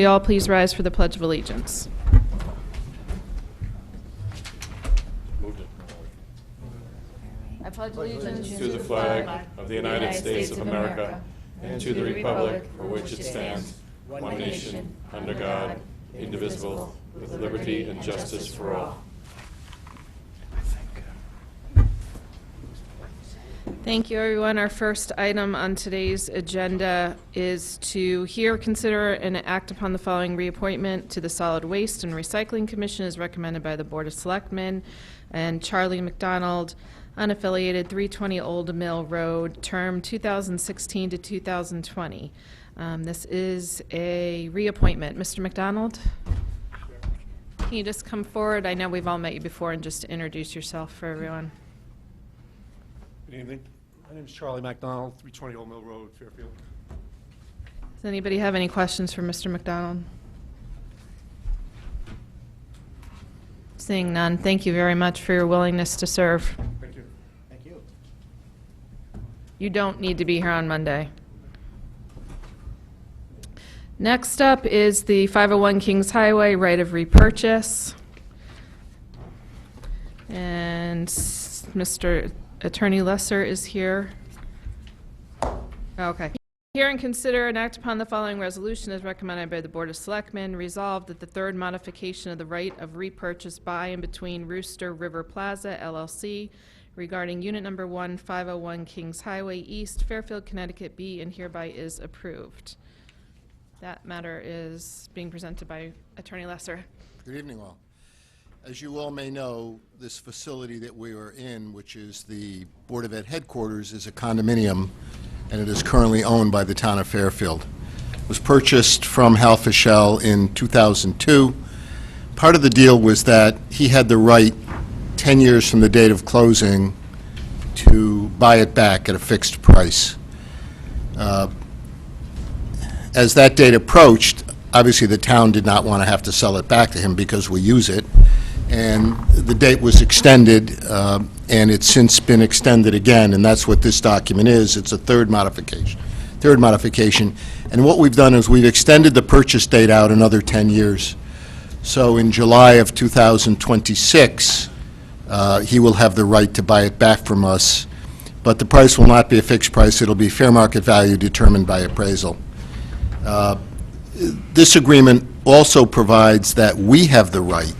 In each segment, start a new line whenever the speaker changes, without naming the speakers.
we all please rise for the Pledge of Allegiance? I pledge allegiance
to the flag of the United States of America and to the republic for which it stands, one nation, under God, indivisible, with liberty and justice for all.
Thank you, everyone. Our first item on today's agenda is to hear, consider, and act upon the following reappointment to the Solid Waste and Recycling Commission as recommended by the Board of Selectmen, and Charlie McDonald, unaffiliated, 320 Old Mill Road, term 2016 to 2020. This is a reappointment. Mr. McDonald? Can you just come forward? I know we've all met you before, and just introduce yourself for everyone.
Good evening. My name is Charlie McDonald, 320 Old Mill Road, Fairfield.
Does anybody have any questions for Mr. McDonald? Seeing none, thank you very much for your willingness to serve.
Thank you.
Thank you.
You don't need to be here on Monday. Next up is the 501 Kings Highway right of repurchase. And Mr. Attorney Lesser is here. Okay. Hear and consider and act upon the following resolution as recommended by the Board of Selectmen. Resolved that the third modification of the right of repurchase by and between Rooster River Plaza LLC regarding unit number 1, 501 Kings Highway East, Fairfield, Connecticut be and hereby is approved. That matter is being presented by Attorney Lesser.
Good evening, all. As you all may know, this facility that we are in, which is the Board of Ed headquarters, is a condominium, and it is currently owned by the town of Fairfield. It was purchased from Hal Fischel in 2002. Part of the deal was that he had the right, 10 years from the date of closing, to buy it back at a fixed price. As that date approached, obviously the town did not want to have to sell it back to him because we use it. And the date was extended, and it's since been extended again, and that's what this document is. It's a third modification. And what we've done is we've extended the purchase date out another 10 years. So in July of 2026, he will have the right to buy it back from us, but the price will not be a fixed price. It'll be fair market value determined by appraisal. This agreement also provides that we have the right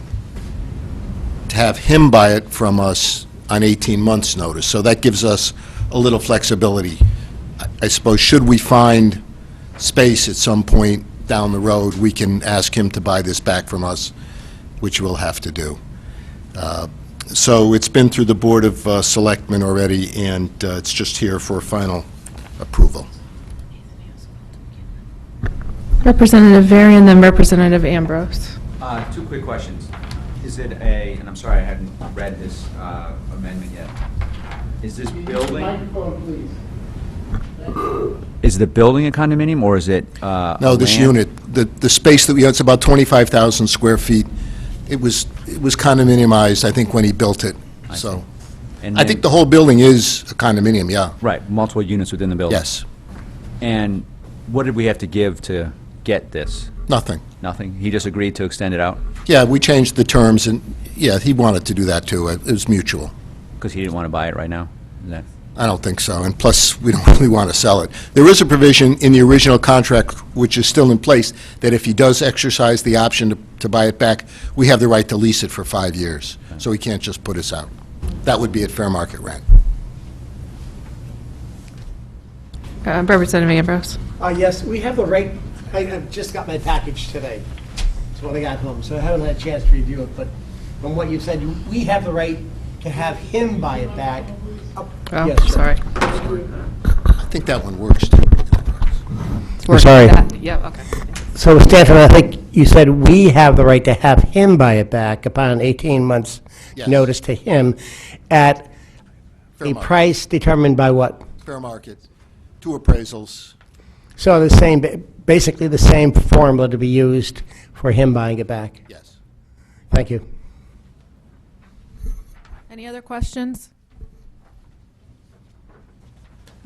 to have him buy it from us on 18 months' notice. So that gives us a little flexibility. I suppose should we find space at some point down the road, we can ask him to buy this back from us, which we'll have to do. So it's been through the Board of Selectmen already, and it's just here for final approval.
Representative Varian, then Representative Ambrose.
Two quick questions. Is it a, and I'm sorry, I hadn't read this amendment yet. Is this building? Is the building a condominium, or is it
No, this
land?
unit, the space that we, it's about 25,000 square feet. It was condominiumized, I think, when he built it,
I
so.
see. And
I
then-
think the whole building is a condominium, yeah.
Right, multiple units within the building.
Yes,
And what did we have to give to get this?
nothing.
Nothing? He just agreed to extend it out?
Yeah, we changed the terms, and, yeah, he wanted to do that, too. It was mutual.
Because he didn't want to buy it right now? Is that?
I don't think so, and plus, we don't really want to sell it. There is a provision in the original contract, which is still in place, that if he does exercise the option to buy it back, we have the right to lease it for 5 years, so he can't just put us out. That would be at fair market rent.
Representative Ambrose.
Yes, we have the right, I just got my package today. It's when I got home, so I haven't had a chance to review it, but from what you said, we have the right to have him buy it back.
Oh,
Yes, sir.
sorry.
I think that one works, too.
Sorry.
Yeah, okay.
So Stanton, I think you said we have the right to have him buy it back upon 18 months'
Yes.
notice to him at
Fair
a
market.
price determined by what?
Fair market, 2 appraisals.
So the same, basically the same formula to be used for him buying it back.
Yes.
Thank you.
Any other questions?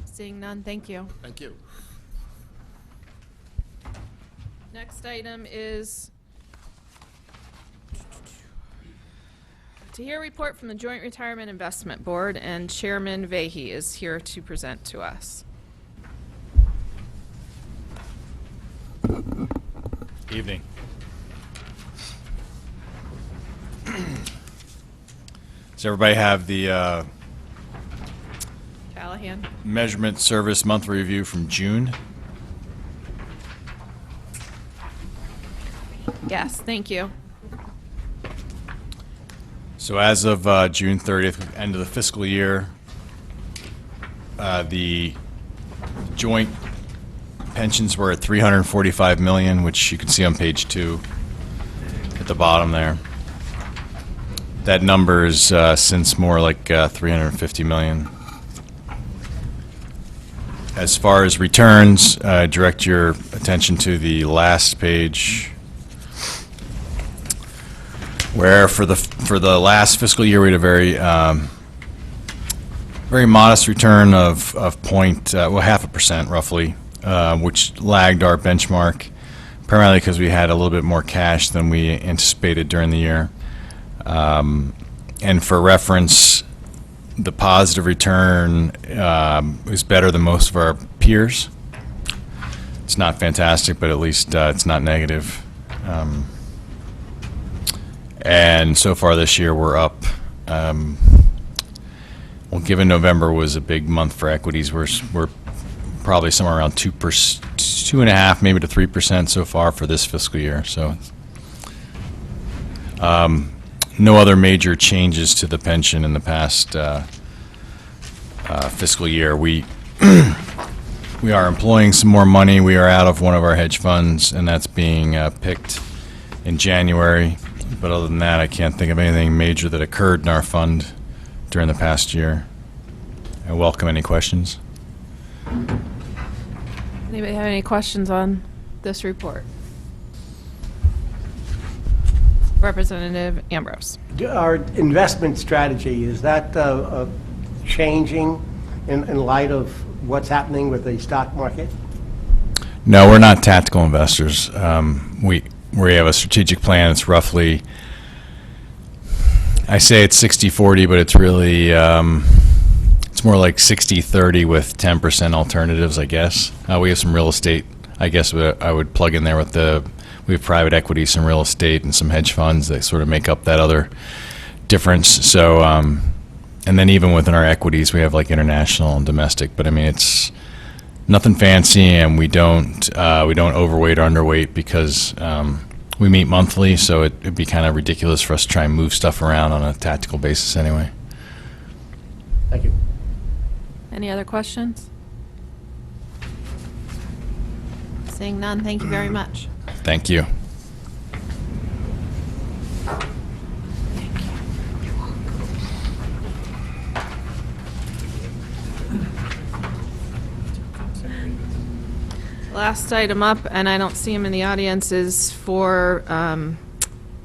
Seeing none, thank you.
Thank you.
Next item is to hear a report from the Joint Retirement Investment Board, and Chairman Vahey is here to present to us.
Evening. Does everybody have the
Callahan?
measurement service monthly review from June?
Yes, thank you.
So as of June 30th, end of the fiscal year, the joint pensions were at $345 million, which you can see on page 2 at the bottom there. That number is since more like $350 million. As far as returns, direct your attention to the last page, where for the last fiscal year we had a very modest return of 0.5% roughly, which lagged our benchmark, primarily because we had a little bit more cash than we anticipated during the year. And for reference, the positive return is better than most of our peers. It's not fantastic, but at least it's not negative. And so far this year, we're up. Well, given November was a big month for equities, we're probably somewhere around 2.5%, maybe to 3% so far for this fiscal year. So, no other major changes to the pension in the past fiscal year. We are employing some more money. We are out of one of our hedge funds, and that's being picked in January. But other than that, I can't think of anything major that occurred in our fund during the past year. I welcome any questions.
Anybody have any questions on this report? Representative Ambrose.
Our investment strategy, is that changing in light of what's happening with the stock market?
No, we're not tactical investors. We have a strategic plan. It's roughly, I say it's 60-40, but it's really, it's more like 60-30 with 10% alternatives, I guess. We have some real estate, I guess I would plug in there with we have private equity, some real estate, and some hedge funds that sort of make up that other difference. So, and then even within our equities, we have like international and domestic, but I mean, it's nothing fancy, and we don't overweight or underweight because we meet monthly, so it'd be kind of ridiculous for us to try and move stuff around on a tactical basis anyway.
Thank you.
Any other questions? Seeing none, thank you very much.
Thank you.
Last item up, and I don't see him in the audience, is for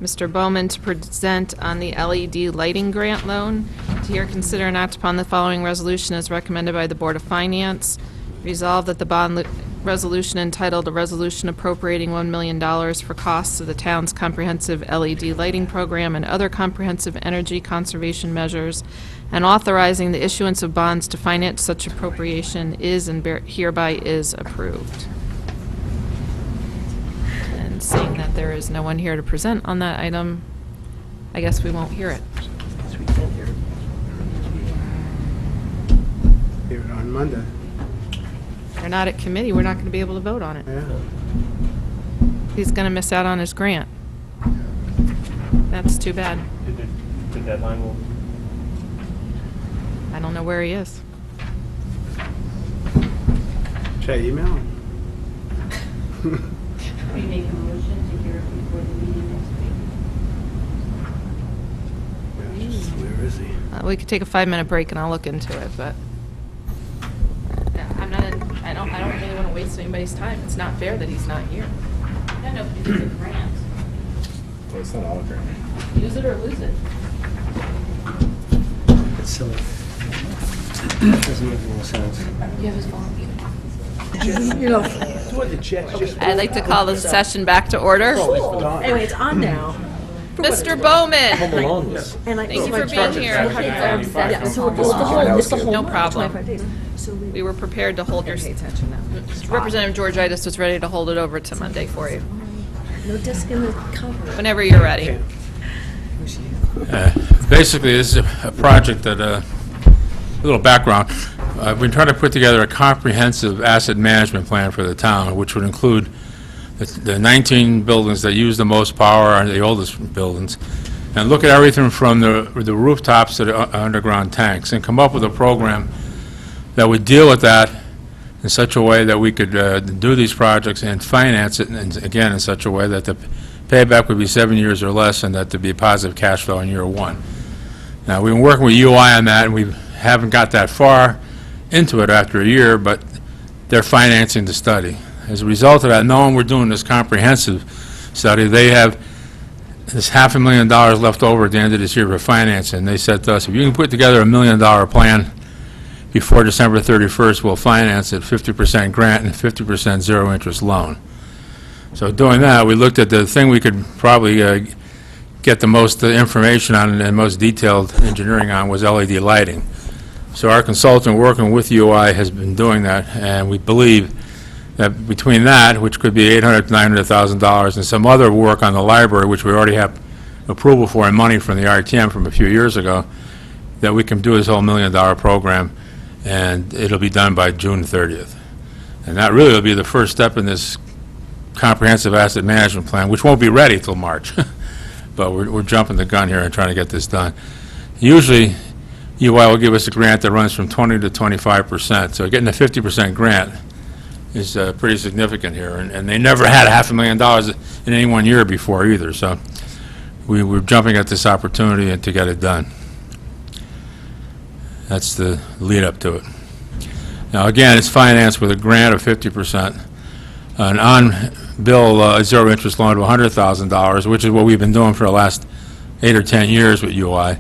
Mr. Bowman to present on the LED lighting grant loan. To hear, consider, and act upon the following resolution as recommended by the Board of Finance. Resolve that the bond resolution entitled "A Resolution Appropriating $1 Million for Costs of the Town's Comprehensive LED Lighting Program and Other Comprehensive Energy Conservation Measures, and authorizing the issuance of bonds to finance such appropriation is and hereby is approved." And seeing that there is no one here to present on that item, I guess we won't hear it.
Hear it on Monday.
They're not at committee, we're not going to be able to vote on it.
Yeah.
He's going to miss out on his grant. That's too bad.
The deadline will...
I don't know where he is.
Should I email him?
We make a motion to hear it before the meeting next week.
Where is he?
We could take a 5-minute break and I'll look into it, but I'm not, I don't really want to waste anybody's time. It's not fair that he's not here.
No, no, it's a grant.
Well, it's not all grant.
Use it or lose it.
It's silly. Doesn't make any sense.
You have his phone.
You know,
I'd like to call the session back to order.
Anyway, it's on now.
Mr. Bowman,
And I,
thank you for being here.
Yeah, so it's the whole
No problem.
25 days. So
We were prepared to hold your,
pay attention now.
Representative Georgitis was ready to hold it over to Monday for you,
No disc in the cover.
whenever you're ready.
Basically, this is a project that, a little background. We've been trying to put together a comprehensive asset management plan for the town, which would include the 19 buildings that use the most power, are the oldest buildings, and look at everything from the rooftops to the underground tanks, and come up with a program that would deal with that in such a way that we could do these projects and finance it, and again, in such a way that the payback would be 7 years or less, and that there'd be positive cash flow in year one. Now, we've been working with UI on that, and we haven't got that far into it after a year, but they're financing the study. As a result of that, knowing we're doing this comprehensive study, they have this $500,000 left over at the end of this year for financing. They said to us, if you can put together $1 million plan before December 31st, we'll finance it 50% grant and 50% zero-interest loan. So doing that, we looked at the thing we could probably get the most information on and most detailed engineering on was LED lighting. So our consultant working with UI has been doing that, and we believe that between that, which could be $800,000 to $900,000, and some other work on the library, which we already have approval for and money from the RTM from a few years ago, that we can do this whole $1 million program, and it'll be done by June 30th. And that really will be the first step in this comprehensive asset management plan, which won't be ready till March. But we're jumping the gun here and trying to get this done. Usually, UI will give us a grant that runs from 20 to 25%. So getting a 50% grant is pretty significant here. And they never had $500,000 in any one year before either. So we're jumping at this opportunity and to get it done. That's the lead up to it. Now, again, it's financed with a grant of 50%, an on-bill zero-interest loan of $100,000, which is what we've been doing for the last 8 or 10 years with UI.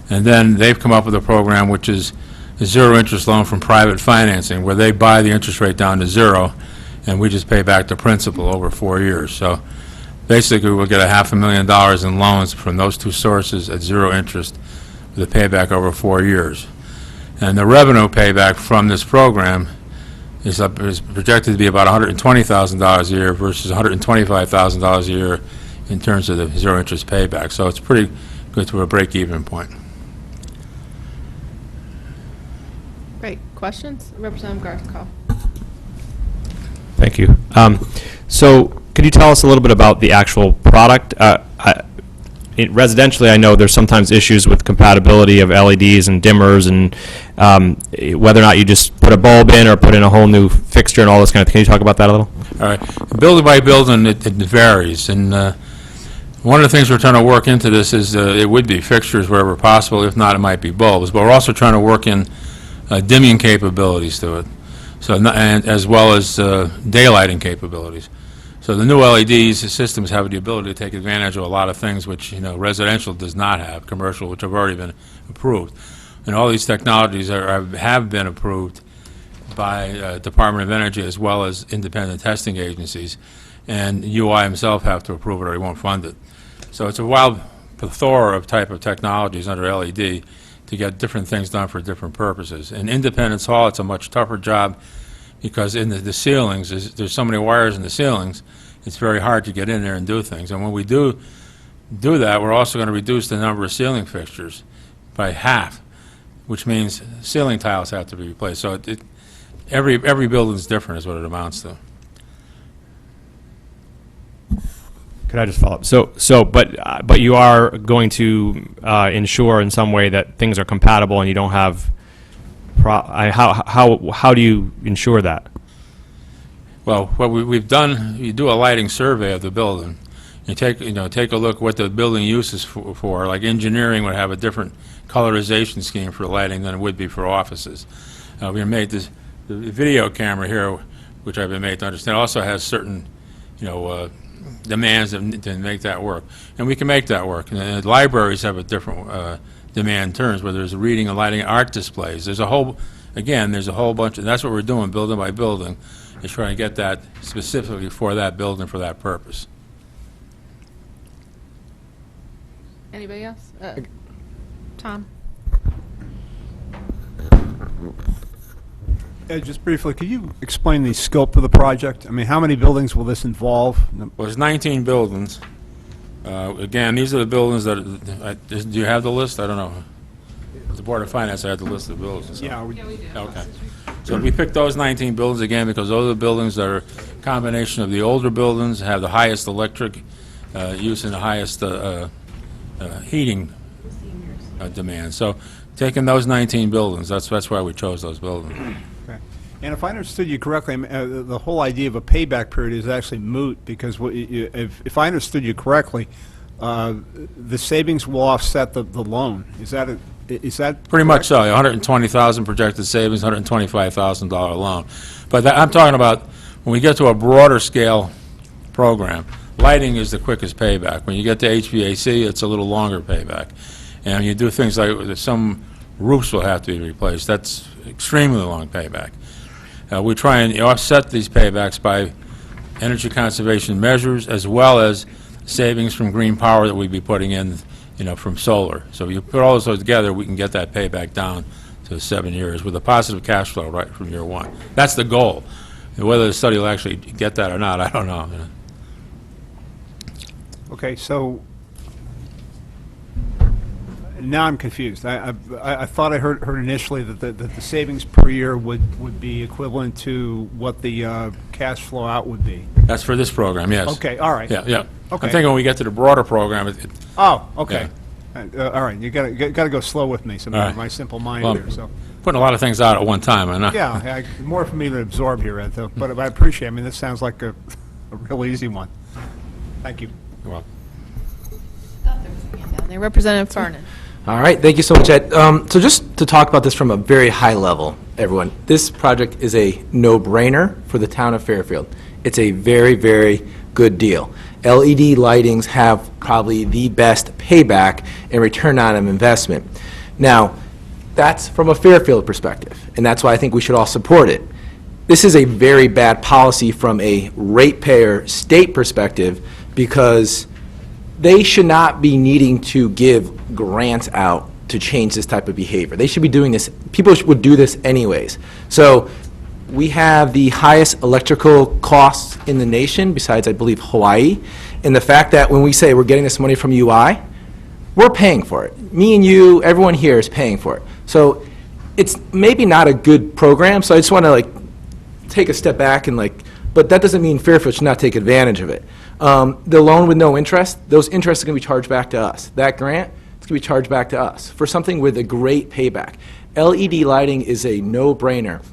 And then they've come up with a program which is a zero-interest loan from private financing, where they buy the interest rate down to zero, and we just pay back the principal over 4 years. So basically, we'll get $500,000 in loans from those two sources at zero interest with a payback over 4 years. And the revenue payback from this program is projected to be about $120,000 a year versus $125,000 a year in terms of the zero-interest payback. So it's pretty good to a break-even point.
Great. Questions? Representative Garth.
Thank you. So could you tell us a little bit about the actual product? Residentially, I know there's sometimes issues with compatibility of LEDs and dimmers, and whether or not you just put a bulb in or put in a whole new fixture and all this kind of thing. Can you talk about that a little?
All right. Building by building, it varies. And one of the things we're trying to work into this is it would be fixtures wherever possible. If not, it might be bulbs. But we're also trying to work in dimming capabilities to it, so and as well as daylighting capabilities. So the new LEDs systems have the ability to take advantage of a lot of things which, residential does not have, commercial, which have already been approved. And all these technologies have been approved by Department of Energy as well as independent testing agencies. And UI himself have to approve it or he won't fund it. So it's a wild plethora of type of technologies under LED to get different things done for different purposes. In Independence Hall, it's a much tougher job because in the ceilings, there's so many wires in the ceilings, it's very hard to get in there and do things. And when we do that, we're also going to reduce the number of ceiling fixtures by half, which means ceiling tiles have to be replaced. So every building's different is what it amounts to.
Could I just follow up? But you are going to ensure in some way that things are compatible and you don't have. How do you ensure that?
Well, what we've done, you do a lighting survey of the building. You take a look what the building uses for. Like engineering would have a different colorization scheme for lighting than it would be for offices. We made the video camera here, which I've been made to understand, also has certain, demands to make that work, and we can make that work. And the libraries have a different demand terms, where there's reading and lighting, art displays. There's a whole bunch, and that's what we're doing, building by building. is trying to get that specifically for that building for that purpose.
Anybody else? Tom?
Ed, just briefly, could you explain the scope of the project? I mean, how many buildings will this involve?
Well, there's 19 buildings. Again, these are the buildings that, do you have the list? I don't know. The Board of Finance, I had the list of the buildings.
Yeah,
Yeah, we do.
Okay. So we picked those 19 buildings again because those are the buildings that are a combination of the older buildings, have the highest electric use and the highest heating demand. So taking those 19 buildings, that's why we chose those buildings.
okay. And if I understood you correctly, the whole idea of a payback period is actually moot, because if I understood you correctly, the savings will offset the loan. Is that
Pretty much so, 120,000 projected savings, $125,000 loan. But I'm talking about when we get to a broader scale program, lighting is the quickest payback. When you get to HVAC, it's a little longer payback. And you do things like some roofs will have to be replaced. That's extremely long payback. We try and offset these paybacks by energy conservation measures as well as savings from green power that we'd be putting in, from solar. So if you put all those together, we can get that payback down to 7 years with a positive cash flow right from year one. That's the goal. Whether the study will actually get that or not, I don't know.
Okay, so now I'm confused. I thought I heard initially that the savings per year would be equivalent to what the cash flow out would be.
That's for this program, yes.
Okay, all right.
Yeah, yeah.
Okay.
I'm thinking when we get to the broader program,
Oh, okay. All right, you gotta go slow with me,
All right.
my simple mind
Well,
here, so.
putting a lot of things out at one time, I know.
Yeah, more for me to absorb here, Ed, though, but I appreciate it. I mean, this sounds like a real easy one. Thank you.
You're welcome.
Down there, Representative Farnan.
All right, thank you so much, Ed. So just to talk about this from a very high level, everyone, this project is a no-brainer for the town of Fairfield. It's a very, very good deal. LED lightings have probably the best payback and return on investment. Now, that's from a Fairfield perspective, and that's why I think we should all support it. This is a very bad policy from a ratepayer state perspective, because they should not be needing to give grants out to change this type of behavior. They should be doing this, people would do this anyways. So we have the highest electrical costs in the nation, besides, I believe, Hawaii. And the fact that when we say we're getting this money from UI, we're paying for it. Me and you, everyone here is paying for it. So it's maybe not a good program, so I just want to take a step back and but that doesn't mean Fairfield should not take advantage of it. The loan with no interest, those interests are going to be charged back to us. That grant, it's going to be charged back to us for something with a great payback. LED lighting is a no-brainer.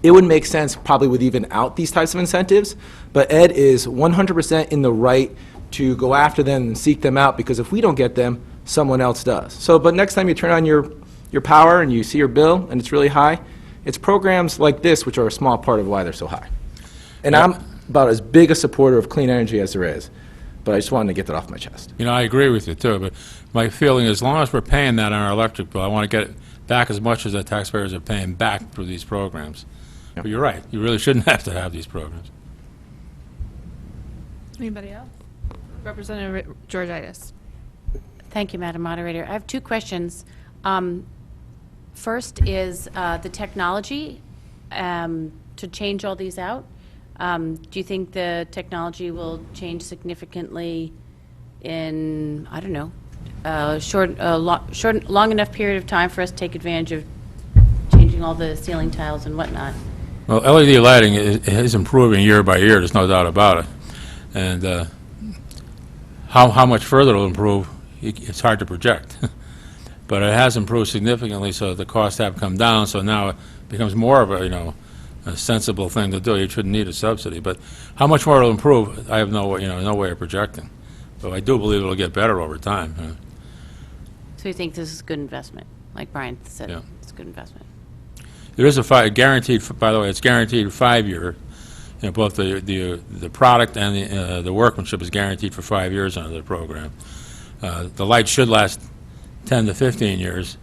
It would make sense probably with even out these types of incentives, but Ed is 100% in the right to go after them and seek them out, because if we don't get them, someone else does. So, but next time you turn on your power and you see your bill and it's really high, it's programs like this which are a small part of why they're so high. And I'm about as big a supporter of clean energy as there is, but I just wanted to get that off my chest.
I agree with you too, but my feeling is as long as we're paying that on our electric bill, I want to get it back as much as the taxpayers are paying back through these programs. But you're right, you really shouldn't have to have these programs.
Anybody else? Representative Georgitis.
Thank you, Madam Moderator. I have two questions. First is the technology to change all these out. Do you think the technology will change significantly in, I don't know, long enough period of time for us to take advantage of changing all the ceiling tiles and whatnot?
Well, LED lighting is improving year by year, there's no doubt about it. And how much further it'll improve, it's hard to project. But it has improved significantly, so the costs have come down, so now it becomes more of a sensible thing to do. You shouldn't need a subsidy. But how much more it'll improve, I have no way of projecting. But I do believe it'll get better over time.
So you think this is a good investment? Like Brian said,
Yeah.
it's a good investment.
There is a guaranteed, by the way, it's guaranteed 5-year. Both the product and the workmanship is guaranteed for 5 years under the program. The lights should last 10 to 15 years,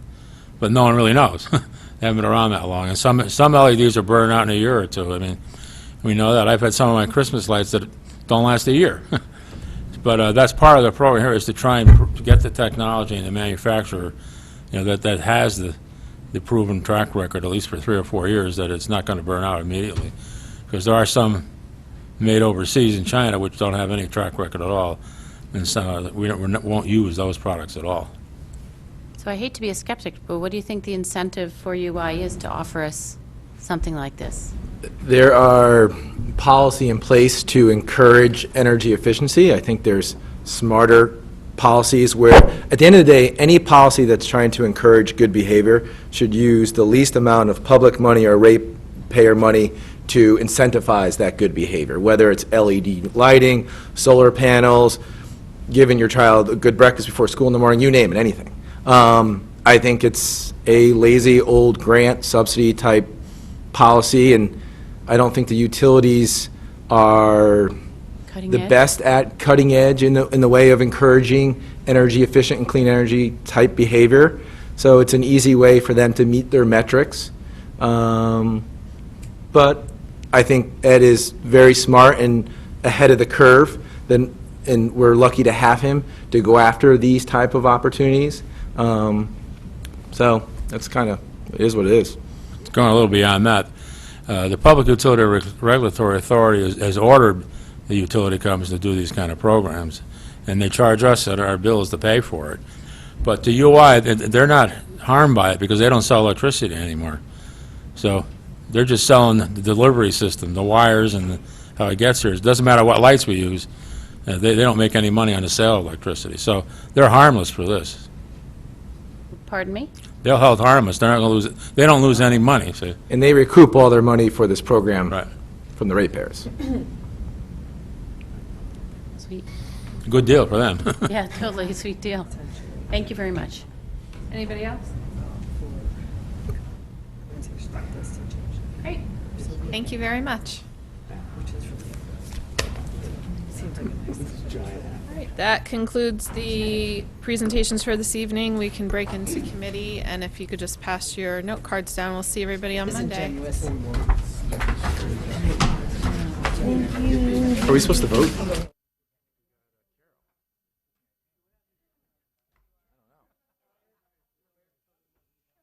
but no one really knows. They haven't been around that long. And some LEDs are burning out in a year or two. I mean, We know that. I've had some of my Christmas lights that don't last a year. But that's part of the program here, is to try and to get the technology and the manufacturer, that has the proven track record, at least for 3 or 4 years, that it's not going to burn out immediately. Because there are some made overseas in China which don't have any track record at all, and so we won't use those products at all.
So I hate to be a skeptic, but what do you think the incentive for UI is to offer us something like this?
There are policy in place to encourage energy efficiency. I think there's smarter policies where, at the end of the day, any policy that's trying to encourage good behavior should use the least amount of public money or ratepayer money to incentivize that good behavior, whether it's LED lighting, solar panels, giving your child a good breakfast before school in the morning, you name it, anything. I think it's a lazy old grant subsidy type policy, and I don't think the utilities are
Cutting
the
edge?
best at cutting edge in the way of encouraging energy efficient and clean energy type behavior. So it's an easy way for them to meet their metrics. But I think Ed is very smart and ahead of the curve, and we're lucky to have him to go after these type of opportunities. So that's kind of, it is what it is.
It's going a little beyond that. The Public Utility Regulatory Authority has ordered the utility companies to do these kind of programs, and they charge us at our bills to pay for it. But the UI, they're not harmed by it because they don't sell electricity anymore. So they're just selling the delivery system, the wires, and how it gets here. It doesn't matter what lights we use. They don't make any money on the sale of electricity. So they're harmless for this.
Pardon me?
They'll hold harmless. They're not going to lose. They don't lose any money. So.
And they recoup all their money for this program
Right.
from the ratepayers.
Sweet.
Good deal for them.
Yeah, totally, sweet deal. Thank you very much.
Anybody else? Great. Thank you very much. All right, that concludes the presentations for this evening. We can break into committee, and if you could just pass your note cards down, we'll see everybody on Monday.
Are we supposed to vote?